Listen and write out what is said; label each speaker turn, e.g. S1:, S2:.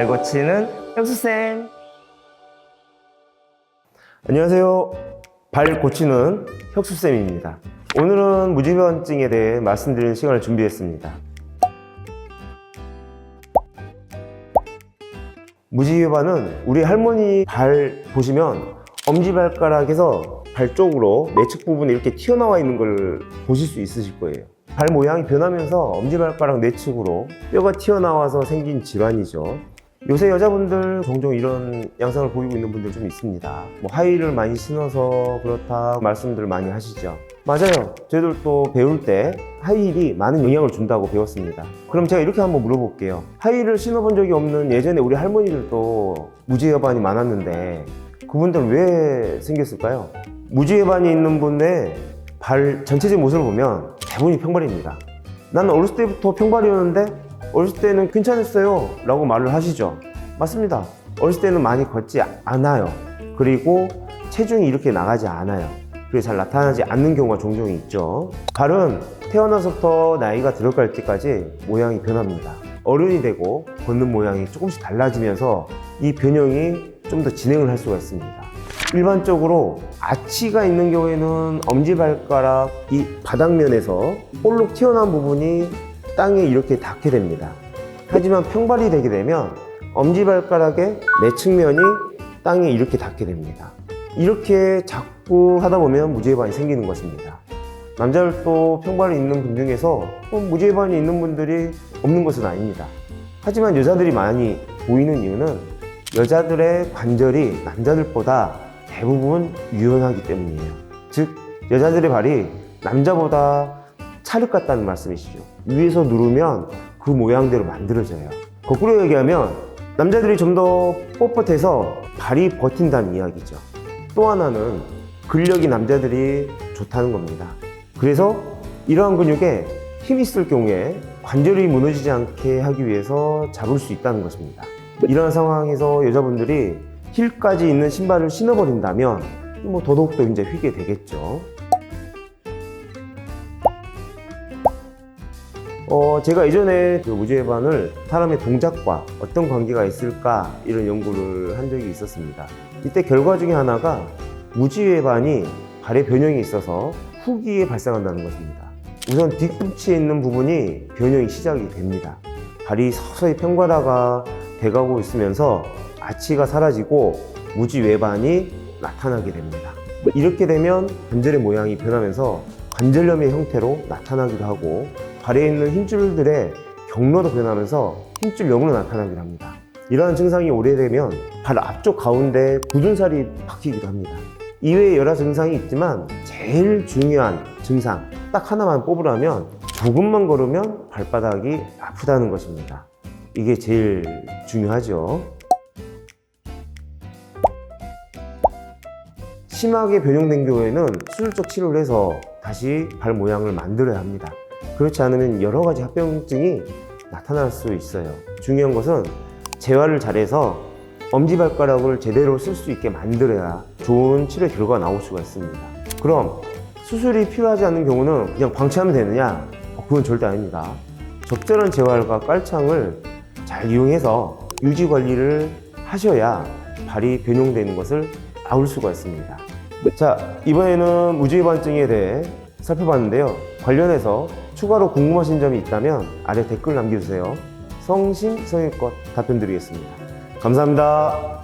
S1: 발 고치는 혁수쌤.
S2: 안녕하세요. 발 고치는 혁수쌤입니다. 오늘은 무지변증에 대해 말씀드리는 시간을 준비했습니다. 무지외반은 우리 할머니 발 보시면 엄지발가락에서 발 쪽으로 내측 부분이 이렇게 튀어나와 있는 걸 보실 수 있으실 거예요. 발 모양이 변하면서 엄지발가락 내측으로 뼈가 튀어나와서 생긴 질환이죠. 요새 여자분들 종종 이런 양상을 보이고 있는 분들 좀 있습니다. 뭐 하이힐을 많이 신어서 그렇다 말씀들 많이 하시죠. 맞아요. 저희들도 배울 때 하이힐이 많은 영향을 준다고 배웠습니다. 그럼 제가 이렇게 한번 물어볼게요. 하이힐을 신어본 적이 없는 예전에 우리 할머니들도 무지외반이 많았는데 그분들은 왜 생겼을까요? 무지외반이 있는 분의 발 전체적인 모습을 보면 대부분이 평발입니다. 나는 어렸을 때부터 평발이었는데 어렸을 때는 괜찮았어요 라고 말을 하시죠. 맞습니다. 어렸을 때는 많이 걷지 않아요. 그리고 체중이 이렇게 나가지 않아요. 그래서 잘 나타나지 않는 경우가 종종 있죠. 발은 태어나서부터 나이가 들어갈 때까지 모양이 변합니다. 어른이 되고 걷는 모양이 조금씩 달라지면서 이 변형이 좀 더 진행을 할 수가 있습니다. 일반적으로 아치가 있는 경우에는 엄지발가락 이 바닥면에서 볼록 튀어나온 부분이 땅에 이렇게 닿게 됩니다. 하지만 평발이 되게 되면 엄지발가락의 내측면이 땅에 이렇게 닿게 됩니다. 이렇게 자꾸 하다 보면 무지외반이 생기는 것입니다. 남자들도 평발이 있는 분 중에서 무지외반이 있는 분들이 없는 것은 아닙니다. 하지만 여자들이 많이 보이는 이유는 여자들의 관절이 남자들보다 대부분 유연하기 때문이에요. 즉 여자들의 발이 남자보다 찰흙 같다는 말씀이시죠. 위에서 누르면 그 모양대로 만들어져요. 거꾸로 얘기하면 남자들이 좀 더 뻣뻣해서 발이 버틴다는 이야기죠. 또 하나는 근력이 남자들이 좋다는 겁니다. 그래서 이러한 근육에 힘이 있을 경우에 관절이 무너지지 않게 하기 위해서 잡을 수 있다는 것입니다. 이런 상황에서 여자분들이 힐까지 있는 신발을 신어버린다면 더더욱더 이제 휘게 되겠죠. 제가 예전에 그 무지외반을 사람의 동작과 어떤 관계가 있을까 이런 연구를 한 적이 있었습니다. 이때 결과 중에 하나가 무지외반이 발에 변형이 있어서 후기에 발생한다는 것입니다. 우선 뒤꿈치에 있는 부분이 변형이 시작이 됩니다. 발이 서서히 평발화가 돼가고 있으면서 아치가 사라지고 무지외반이 나타나게 됩니다. 이렇게 되면 관절의 모양이 변하면서 관절염의 형태로 나타나기도 하고 발에 있는 힘줄들의 경로도 변하면서 힘줄염으로 나타나기도 합니다. 이러한 증상이 오래되면 발 앞쪽 가운데 굳은 살이 박히기도 합니다. 이외에 여러 증상이 있지만 제일 중요한 증상 딱 하나만 뽑으라면 조금만 걸으면 발바닥이 아프다는 것입니다. 이게 제일 중요하죠. 심하게 변형된 경우에는 수술적 치료를 해서 다시 발 모양을 만들어야 합니다. 그렇지 않으면 여러 가지 합병증이 나타날 수 있어요. 중요한 것은 재활을 잘해서 엄지발가락을 제대로 쓸 수 있게 만들어야 좋은 치료 결과가 나올 수가 있습니다. 그럼 수술이 필요하지 않는 경우는 그냥 방치하면 되느냐? 그건 절대 아닙니다. 적절한 재활과 깔창을 잘 이용해서 유지 관리를 하셔야 발이 변형되는 것을 막을 수가 있습니다. 자, 이번에는 무지외반증에 대해 살펴봤는데요. 관련해서 추가로 궁금하신 점이 있다면 아래 댓글 남겨주세요. 성심성의껏 답변 드리겠습니다. 감사합니다.